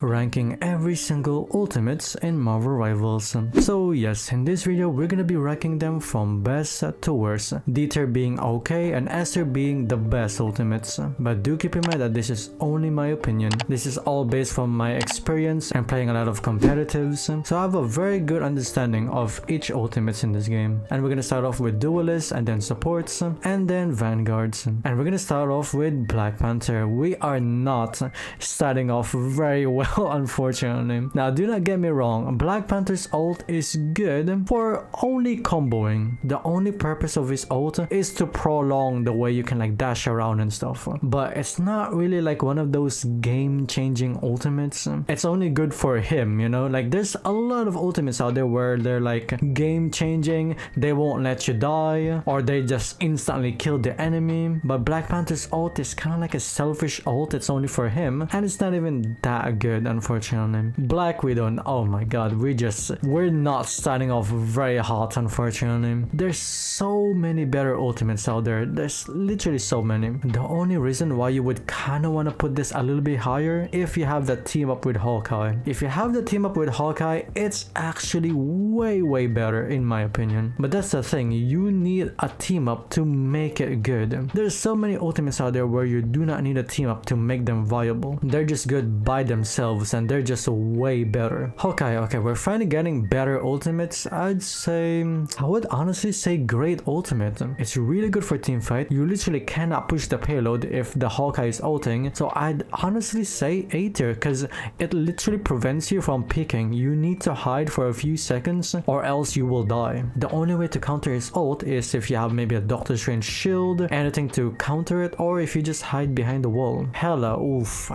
ranking every single ultimates in Marvel Rivals. So yes, in this video we're gonna be ranking them from best to worst, D tier being okay and S tier being the best ultimates. But do keep in mind that this is only my opinion. This is all based from my experience and playing a lot of competitives, so I have a very good understanding of each ultimates in this game. And we're gonna start off with Duelist, and then supports, and then Vanguards. And we're gonna start off with Black Panther. We are not starting off very well unfortunately. Now do not get me wrong, Black Panther's ult is good for only comboing. The only purpose of his ult is to prolong the way you can like dash around and stuff, but it's not really like one of those game-changing ultimates. It's only good for him, you know, like there's a lot of ultimates out there where they're like game-changing, they won't let you die, or they just instantly kill the enemy. But Black Panther's ult is kind of like a selfish ult, it's only for him, and it's not even that good unfortunately. Black Widow, oh my god, we're not starting off very hot unfortunately. There's so many better ultimates out there, there's literally so many. The only reason why you would kind of want to put this a little bit higher if you have that team up with Hawkeye. If you have the team up with Hawkeye, it's actually way better in my opinion. But that's the thing, you need a team up to make it good. There's so many ultimates out there where you do not need a team up to make them viable. They're just good by themselves and they're just way better. Hawkeye, okay, we're finally getting better ultimates. I would honestly say great ultimate. It's really good for team fight. You literally cannot push the payload if the Hawkeye is ulting, so I'd honestly say A tier because it literally prevents you from peeking. You need to hide for a few seconds or else you will die. The only way to counter his ult is if you have maybe a Doctor Strange shield, anything to counter it, or if you just hide behind the wall. Hella, oof.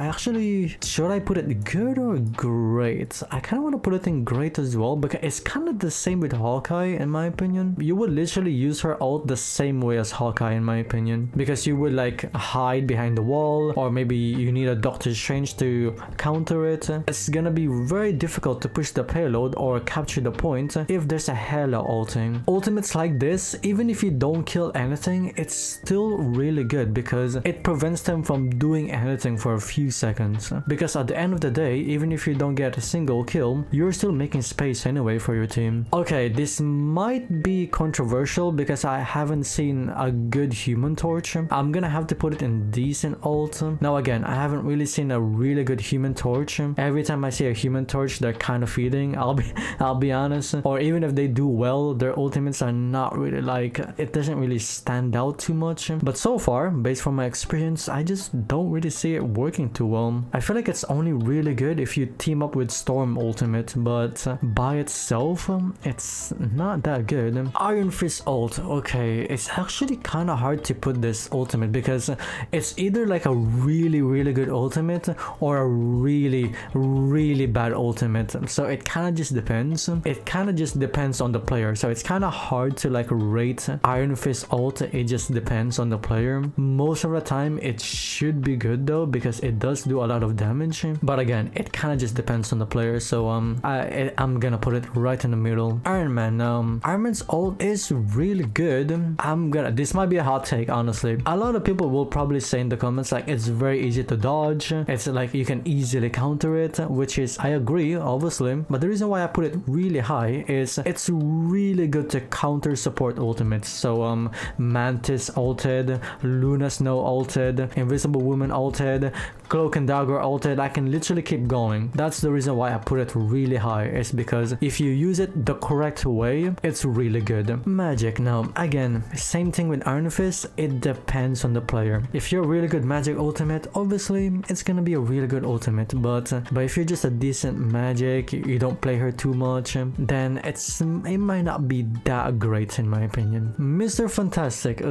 Should I put it good or great? I kind of want to put it in great as well because it's kind of the same with Hawkeye in my opinion. You would literally use her ult the same way as Hawkeye in my opinion, because you would like hide behind the wall, or maybe you need a Doctor Strange to counter it. It's gonna be very difficult to push the payload or capture the point if there's a hella ulting. Ultimates like this, even if you don't kill anything, it's still really good because it prevents them from doing anything for a few seconds. Because at the end of the day, even if you don't get a single kill, you're still making space anyway for your team. Okay, this might be controversial because I haven't seen a good Human Torch. I'm gonna have to put it in decent ult. Now again, I haven't really seen a really good Human Torch. Every time I see a Human Torch, they're kind of feeding, I'll be honest. Or even if they do well, their ultimates are not really like, it doesn't really stand out too much. But so far, based on my experience, I just don't really see it working too well. I feel like it's only really good if you team up with Storm ultimate, but by itself it's not that good. Iron Fist ult, okay, it's actually kind of hard to put this ultimate because it's either like a really good ultimate or a really bad ultimate, so it kind of just depends. It kind of just depends on the player, so it's kind of hard to like rate Iron Fist ult. It just depends on the player. Most of the time it should be good though because it does do a lot of damage, but again it kind of just depends on the player, so I'm gonna put it right in the middle. Iron Man, Iron Man's ult is really good. This might be a hot take honestly. A lot of people will probably say in the comments like it's very easy to dodge, it's like you can easily counter it, which is, I agree obviously, but the reason why I put it really high is it's really good to counter support ultimates. So Mantis ulted, Luna Snow ulted, Invisible Woman ulted, Cloak and Dagger ulted. I can literally keep going. That's the reason why I put it really high, is because if you use it the correct way, it's really good. Magic, now again, same thing with Iron Fist, it depends on the player. If you're a really good magic ultimate, obviously it's gonna be a really good ultimate, but if you're just a decent magic, you don't play her too much, then it might not be that great in my opinion. Mr. Fantastic,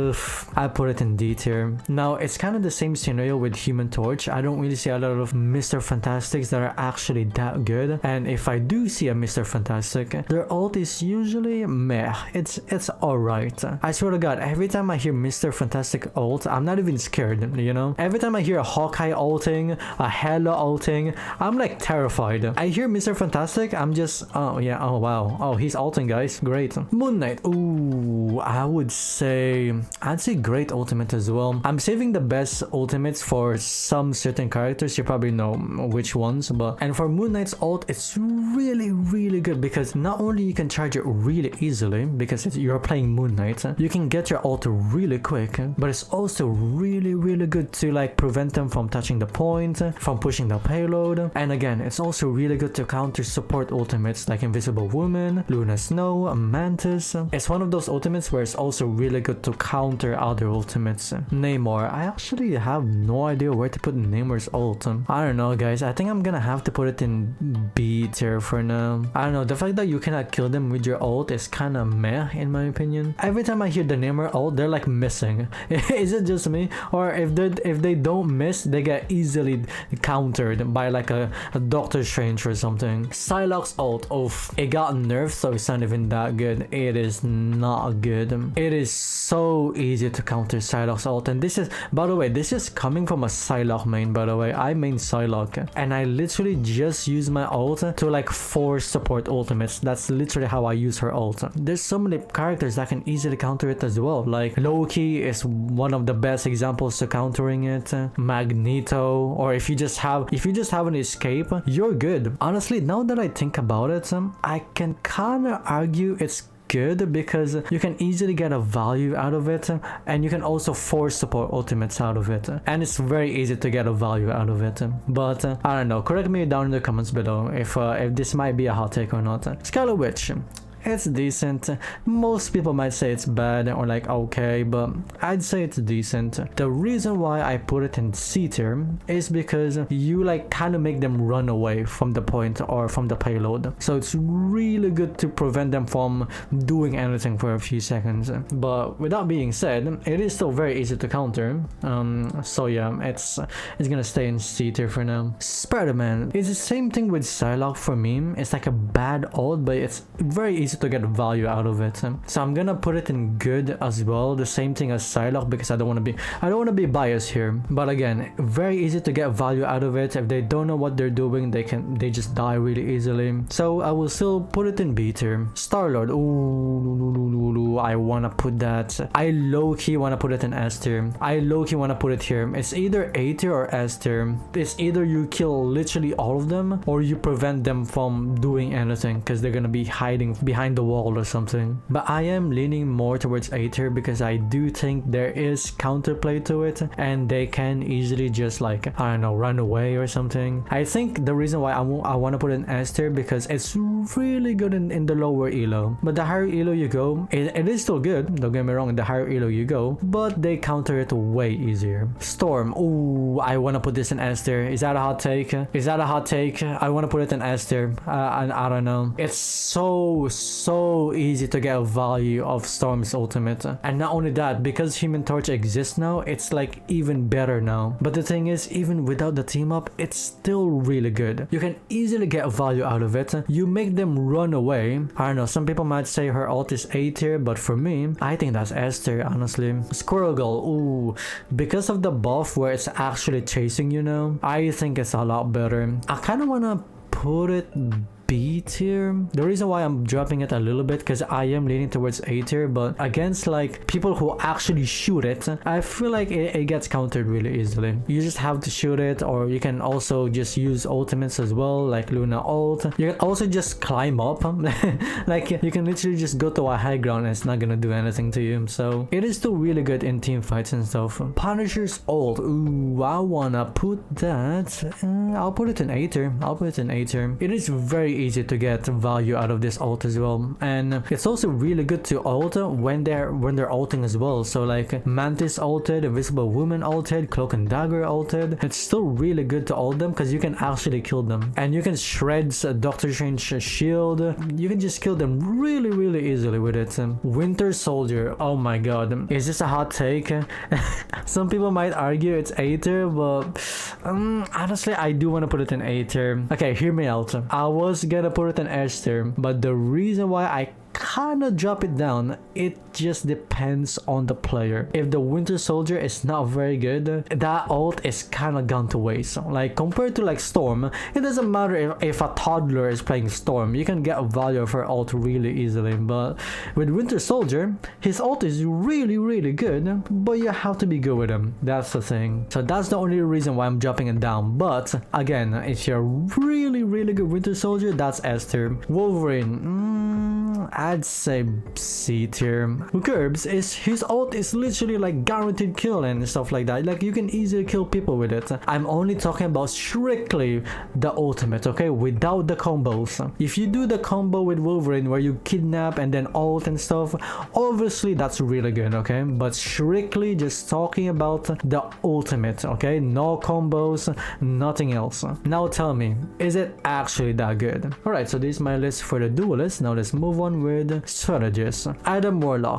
I put it in D tier. Now it's kind of the same scenario with Human Torch. I don't really see a lot of Mr. Fantastics that are actually that good, and if I do see a Mr. Fantastic, their ult is usually meh. It's alright. I swear to god, every time I hear Mr. Fantastic ult, I'm not even scared, you know? Every time I hear a Hawkeye ulting, a Hela ulting, I'm like terrified. I hear Mr. Fantastic, I'm just, oh yeah, oh wow, oh he's ulting guys, great. Moon Knight, ooh, I'd say great ultimate as well. I'm saving the best ultimates for some certain characters. You probably know which ones, but and for Moon Knight's ult, it's really good because not only you can charge it really easily because you're playing Moon Knight, you can get your ult really quick, but it's also really good to like prevent them from touching the point, from pushing the payload, and again, it's also really good to counter support ultimates like Invisible Woman, Luna Snow, Mantis. It's one of those ultimates where it's also really good to counter other ultimates. Namor, I actually have no idea where to put Namor's ult. I don't know, guys. I think I'm gonna have to put it in B tier for now. I don't know, the fact that you cannot kill them with your ult is kind of meh in my opinion. Every time I hear the Namor ult, they're like missing. Is it just me? Or if they don't miss, they get easily countered by like a Doctor Strange or something. Psylocke's ult, it got nerfed, so it's not even that good. It is not good. It is so easy to counter Psylocke's ult, and this is, by the way, this is coming from a Psylocke main, by the way. I main Psylocke, and I literally just use my ult to like force support ultimates. That's literally how I use her ult. There's so many characters that can easily counter it as well. Like Loki is one of the best examples to countering it. Magneto, or if you just have an escape, you're good. Honestly, now that I think about it, I can kind of argue it's good because you can easily get a value out of it, and you can also force support ultimates out of it, and it's very easy to get a value out of it. But I don't know, correct me down in the comments below if this might be a hot take or not. Scarlet Witch, it's decent. Most people might say it's bad or like okay, but I'd say it's decent. The reason why I put it in C tier is because you like kind of make them run away from the point or from the payload, so it's really good to prevent them from doing anything for a few seconds. But with that being said, it is still very easy to counter. So yeah, it's gonna stay in C tier for now. Spider-Man, it's the same thing with Psylocke for me. It's like a bad ult, but it's very easy to get value out of it. So I'm gonna put it in good as well, the same thing as Psylocke, because I don't want to be biased here. But again, very easy to get value out of it. If they don't know what they're doing, they just die really easily. So I will still put it in B tier. Star-Lord, ooh, I wanna put that. I low-key wanna put it in S tier. I low-key wanna put it here. It's either A tier or S tier. It's either you kill literally all of them or you prevent them from doing anything because they're gonna be hiding behind the wall or something. But I am leaning more towards A tier because I do think there is counterplay to it, and they can easily just like, I don't know, run away or something. I think the reason why I want to put an S tier because it's really good in the lower elo, but the higher elo you go, it is still good, don't get me wrong, the higher elo you go, but they counter it way easier. Storm, ooh, I want to put this in S tier. Is that a hot take? Is that a hot take? I want to put it in S tier. I don't know. It's so easy to get a value of Storm's ultimate, and not only that, because Human Torch exists now, it's like even better now. But the thing is, even without the team up, it's still really good. You can easily get a value out of it. You make them run away. I don't know, some people might say her ult is A tier, but for me, I think that's S tier, honestly. Squirrel Girl, ooh, because of the buff where it's actually chasing you now, I think it's a lot better. I kind of want to put it B tier. The reason why I'm dropping it a little bit because I am leaning towards A tier, but against like people who actually shoot it, I feel like it gets countered really easily. You just have to shoot it, or you can also just use ultimates as well, like Luna ult. You can also just climb up. Like you can literally just go to a high ground and it's not gonna do anything to you. So it is still really good in team fights and stuff. Punisher's ult, ooh, I wanna put that. I'll put it in A tier. I'll put it in A tier. It is very easy to get value out of this ult as well, and it's also really good to ult when they're ulting as well. So like Mantis ulted, Invisible Woman ulted, Cloak and Dagger ulted. It's still really good to ult them because you can actually kill them, and you can shred Doctor Strange shield. You can just kill them really easily with it. Winter Soldier, oh my god, is this a hot take? Some people might argue it's A tier, but honestly I do want to put it in A tier. Okay, hear me out. I was gonna put it in S tier, but the reason why I kind of drop it down. It just depends on the player. If the Winter Soldier is not very good, that ult is kind of gone to waste. Like compared to like Storm, it doesn't matter if a toddler is playing Storm, you can get a value of her ult really easily. But with Winter Soldier, his ult is really good, but you have to be good with him. That's the thing. So that's the only reason why I'm dropping it down. But again, if you're really good Winter Soldier, that's S tier. Wolverine, I'd say C tier. Kirbz is his ult is literally like guaranteed kill and stuff like that. Like you can easily kill people with it. I'm only talking about strictly the ultimate, okay, without the combos. If you do the combo with Wolverine where you kidnap and then ult and stuff, obviously that's really good, okay, but strictly just talking about the ultimate, okay, no combos, nothing else. Now tell me, is it actually that good? Alright, so this is my list for the Duelist. Now let's move on with Strategist. Adam Warlock.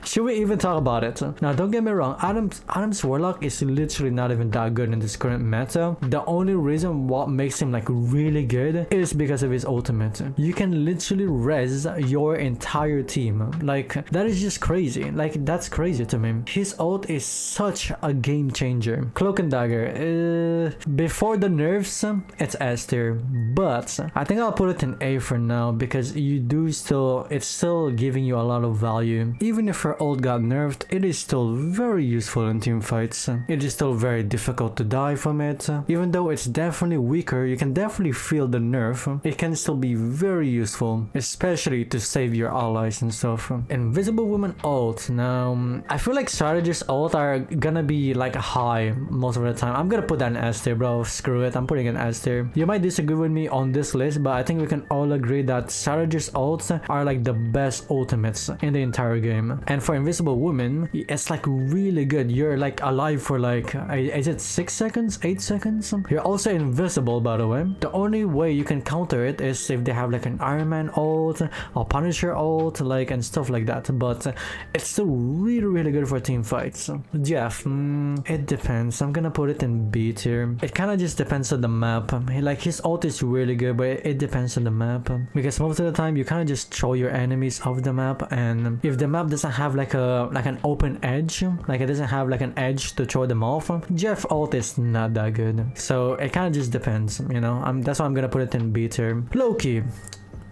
Should we even talk about it? Now don't get me wrong, Adam's Warlock is literally not even that good in this current meta. The only reason what makes him like really good is because of his ultimate. You can literally res your entire team. Like that is just crazy. Like that's crazy to me. His ult is such a game changer. Cloak and Dagger, before the nerfs, it's S tier, but I think I'll put it in A for now because it's still giving you a lot of value. Even if her ult got nerfed, it is still very useful in team fights. It is still very difficult to die from it. Even though it's definitely weaker, you can definitely feel the nerf. It can still be very useful, especially to save your allies and stuff. Invisible Woman ult. Now, I feel like Strategist ult are gonna be like high most of the time. I'm gonna put that in S tier, bro. Screw it. I'm putting it in S tier. You might disagree with me on this list, but I think we can all agree that Strategist ults are like the best ultimates in the entire game. And for Invisible Woman, it's like really good. You're like alive for like, is it 6 seconds? 8 seconds? You're also invisible, by the way. The only way you can counter it is if they have like an Iron Man ult, or Punisher ult, like, and stuff like that. But it's still really good for team fights. Jeff, it depends. I'm gonna put it in B tier. It kind of just depends on the map. Like his ult is really good, but it depends on the map. Because most of the time you kind of just throw your enemies off the map, and if the map doesn't have like an open edge, like it doesn't have like an edge to throw them off, Jeff ult is not that good. So it kind of just depends, you know. That's why I'm gonna put it in B tier. Loki,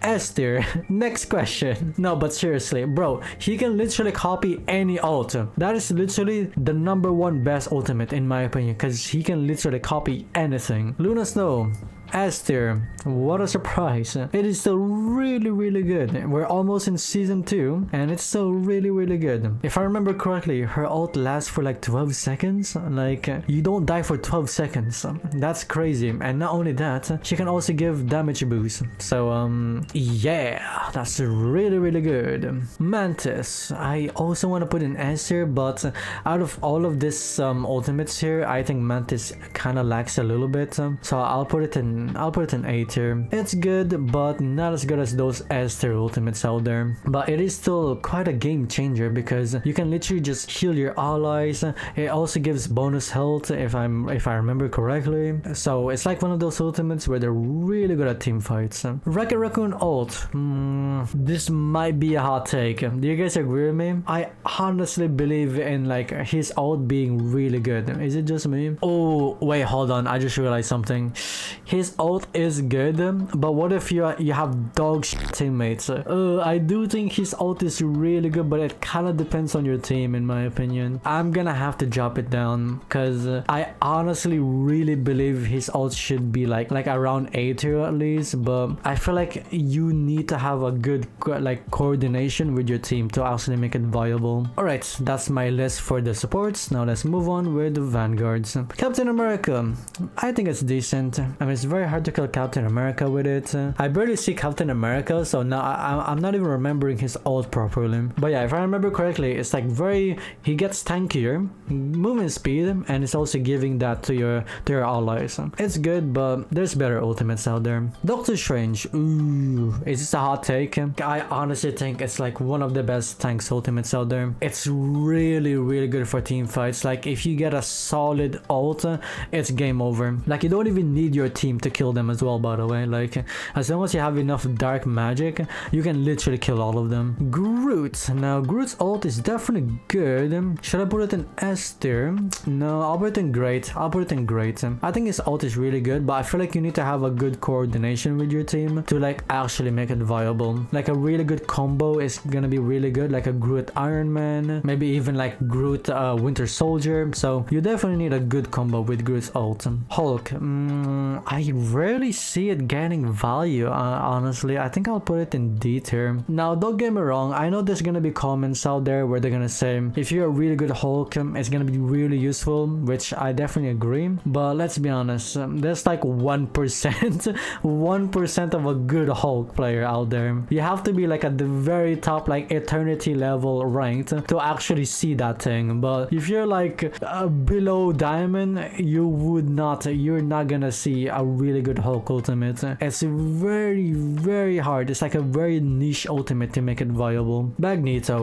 S tier. Next question. No, but seriously, bro, he can literally copy any ult. That is literally the #1 best ultimate in my opinion, because he can literally copy anything. Luna Snow, S tier. What a surprise. It is still really good. We're almost in season 2 and it's still really good. If I remember correctly, her ult lasts for like 12 seconds. Like you don't die for 12 seconds. That's crazy. And not only that, she can also give damage boost. So yeah, that's really good. Mantis, I also want to put in S tier, but out of all of this ultimates here, I think Mantis kind of lacks a little bit. So I'll put it in A tier. It's good, but not as good as those S tier ultimates out there. But it is still quite a game changer because you can literally just heal your allies. It also gives bonus health if I remember correctly. So it's like one of those ultimates where they're really good at team fights. Rocket Raccoon ult. This might be a hot take. Do you guys agree with me? I honestly believe in like his ult being really good. Is it just me? Oh wait, hold on. I just realized something. His ult is good, but what if you have dog shit teammates? I do think his ult is really good, but it kind of depends on your team in my opinion. I'm gonna have to drop it down because I honestly really believe his ult should be like around A tier at least, but I feel like you need to have a good like coordination with your team to actually make it viable. Alright, that's my list for the supports. Now let's move on with the Vanguards. Captain America, I think it's decent. I mean, it's very hard to kill Captain America with it. I barely see Captain America, so now I'm not even remembering his ult properly. But yeah, if I remember correctly, it's like he gets tankier, movement speed, and it's also giving that to your allies. It's good, but there's better ultimates out there. Doctor Strange, ooh, is this a hot take? I honestly think it's like one of the best tanks ultimates out there. It's really good for team fights. Like if you get a solid ult, it's game over. Like you don't even need your team to kill them as well, by the way. Like, as long as you have enough dark magic, you can literally kill all of them. Groot. Now, Groot's ult is definitely good. Should I put it in S tier? No, I'll put it in great. I'll put it in great. I think his ult is really good, but I feel like you need to have a good coordination with your team to like actually make it viable. Like a really good combo is gonna be really good, like a Groot Iron Man, maybe even like Groot Winter Soldier. So you definitely need a good combo with Groot's ult. Hulk. I rarely see it gaining value, honestly. I think I'll put it in D tier. Now, don't get me wrong. I know there's gonna be comments out there where they're gonna say, if you're a really good Hulk, it's gonna be really useful, which I definitely agree. But let's be honest, there's like 1%, 1% of a good Hulk player out there. You have to be like at the very top, like eternity level ranked to actually see that thing. But if you're like below diamond, you're not gonna see a really good Hulk ultimate. It's very, very hard. It's like a very niche ultimate to make it viable. Magneto.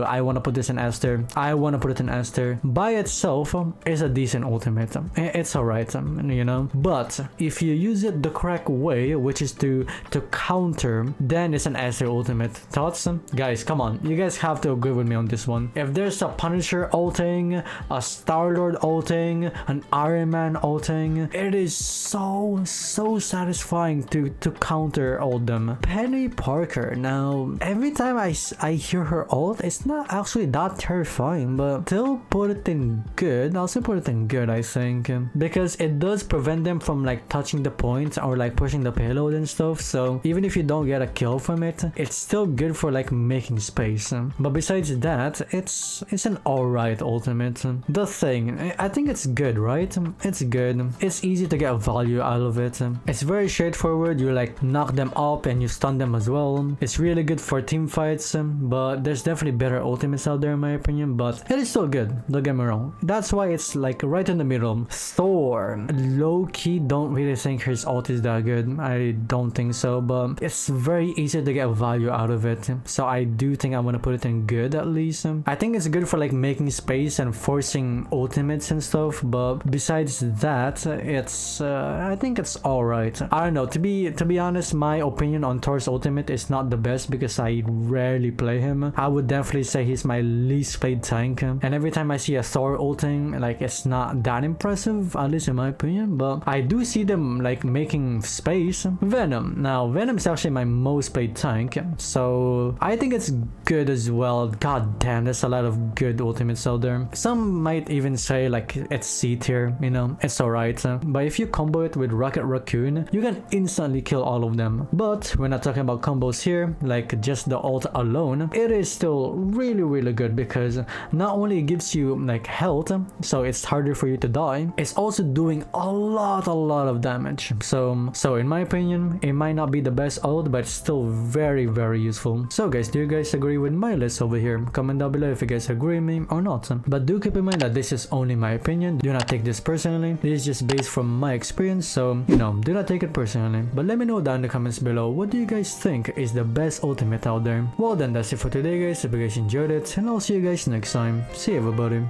I want to put this in S tier. I want to put it in S tier. By itself is a decent ultimate. It's alright, you know. But if you use it the correct way, which is to counter, then it's an S tier ultimate. Thoughts? Guys, come on. You guys have to agree with me on this one. If there's a Punisher ulting, a Star-Lord ulting, an Iron Man ulting, it is so satisfying to counter all them. Penny Parker. Now, every time I hear her ult, it's not actually that terrifying, but still put it in good. I'll still put it in good, I think, because it does prevent them from like touching the point or like pushing the payload and stuff. So even if you don't get a kill from it, it's still good for like making space. But besides that, it's an alright ultimate. The thing, I think it's good, right? It's good. It's easy to get value out of it. It's very straightforward. You like knock them up and you stun them as well. It's really good for team fights, but there's definitely better ultimates out there in my opinion, but it is still good, don't get me wrong. That's why it's like right in the middle. Thor. Low-key don't really think his ult is that good. I don't think so, but it's very easy to get value out of it. So I do think I'm gonna put it in good at least. I think it's good for like making space and forcing ultimates and stuff, but besides that, it's I think it's alright. I don't know, to be honest, my opinion on Thor's ultimate is not the best because I rarely play him. I would definitely say he's my least played tank, and every time I see a Thor ulting, like it's not that impressive, at least in my opinion, but I do see them like making space. Venom. Now, Venom is actually my most played tank, so I think it's good as well. God damn, there's a lot of good ultimates out there. Some might even say like it's C tier, you know, it's alright. But if you combo it with Rocket Raccoon, you can instantly kill all of them. But we're not talking about combos here, like just the ult alone. It is still really good because not only it gives you like health, so it's harder for you to die, it's also doing a lot of damage. So in my opinion, it might not be the best ult, but it's still very useful. So guys, do you guys agree with my list over here? Comment down below if you guys agree with me or not. But do keep in mind that this is only my opinion. Do not take this personally. This is just based from my experience, so you know, do not take it personally. But let me know down in the comments below, what do you guys think is the best ultimate out there? Well then, that's it for today guys. If you guys enjoyed it, and I'll see you guys next time. See you everybody.